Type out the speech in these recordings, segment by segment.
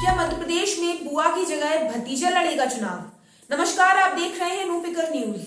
क्या मध्य प्रदेश में बुआ की जगह भतीजा लड़ेगा चुनाव? नमस्कार, आप देख रहे हैं नो-फिकर न्यूज।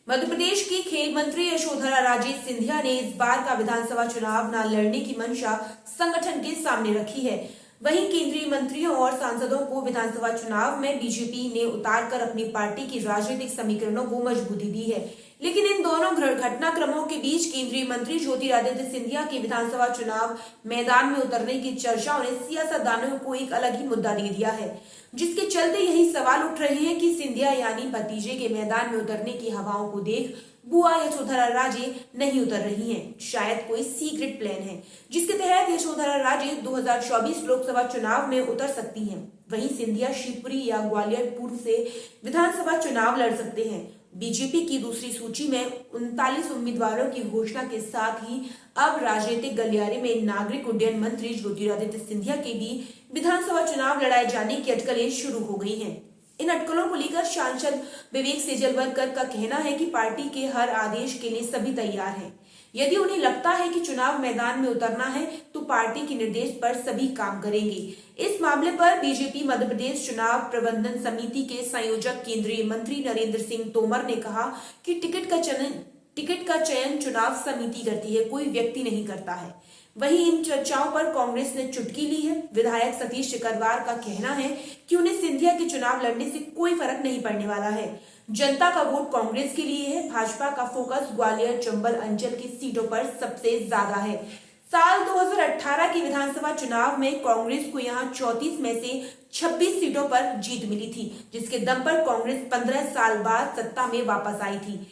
मध्य प्रदेश की खेल मंत्री यशोधरा राजे सिंधिया ने इस बार का विधानसभा चुनाव न लड़ने की मंशा संगठन के सामने रखी है। वहीं केंद्रीय मंत्रियों और सांसदों को विधानसभा चुनाव में बीजेपी ने उतारकर अपनी पार्टी की राजनीतिक समीकरणों को मजबूती दी है। लेकिन इन दोनों घटनाक्रमों के बीच केंद्रीय मंत्री ज्योतिरादित्य सिंधिया के विधानसभा चुनाव मैदान में उतरने की चर्चाओं ने सियासतदानों को एक अलग ही मुद्दा दे दिया है, जिसके चलते यही सवाल उठ रहे हैं कि सिंधिया यानी भतीजे के मैदान में उतरने की हवाओं को देख बुआ यशोधरा राजे नहीं उतर रही हैं। शायद कोई सीक्रेट प्लान है जिसके तहत यशोधरा राजे 2024 लोकसभा चुनाव में उतर सकती हैं। वहीं सिंधिया शिवपुरी या ग्वालियर पूर्व से विधानसभा चुनाव लड़ सकते हैं। बीजेपी की दूसरी सूची में 39 उम्मीदवारों की घोषणा के साथ ही अब राजनीतिक गलियारे में नागरिक उड्डयन मंत्री ज्योतिरादित्य सिंधिया के भी विधानसभा चुनाव लड़ाए जाने की अटकलें शुरू हो गई हैं। इन अटकलों को लेकर सांसद विवेक सेजलवलकर का कहना है कि पार्टी के हर आदेश के लिए सभी तैयार हैं। यदि उन्हें लगता है कि चुनाव मैदान में उतरना है तो पार्टी के निर्देश पर सभी काम करेंगे। इस मामले पर बीजेपी मध्य प्रदेश चुनाव प्रबंधन समिति के संयोजक केंद्रीय मंत्री नरेंद्र सिंह तोमर ने कहा कि टिकट का चयन चुनाव समिति करती है, कोई व्यक्ति नहीं करता है। वहीं इन चर्चाओं पर कांग्रेस ने चुटकी ली है। विधायक सतीश सिकरवार का कहना है कि उन्हें सिंधिया के चुनाव लड़ने से कोई फर्क नहीं पड़ने वाला है। जनता का वोट कांग्रेस के लिए है। भाजपा का फोकस ग्वालियर चंबल अंचल की सीटों पर सबसे ज्यादा है। साल 2018 के विधानसभा चुनाव में कांग्रेस को यहां 34 में से 26 सीटों पर जीत मिली थी, जिसके दम पर कांग्रेस 15 साल बाद सत्ता में वापस आई थी।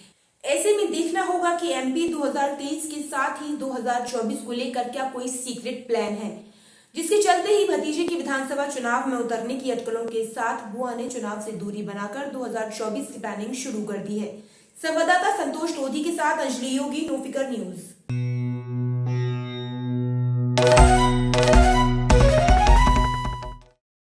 ऐसे में देखना होगा कि एमपी 2023 के साथ ही 2024 को लेकर क्या कोई सीक्रेट प्लान है, जिसके चलते ही भतीजे की विधानसभा चुनाव में उतरने की अटकलों के साथ बुआ ने चुनाव से दूरी बनाकर 2024 की प्लानिंग शुरू कर दी है। संवाददाता संतोष लोधी के साथ अंजलि योगी, नो-फिकर न्यूज।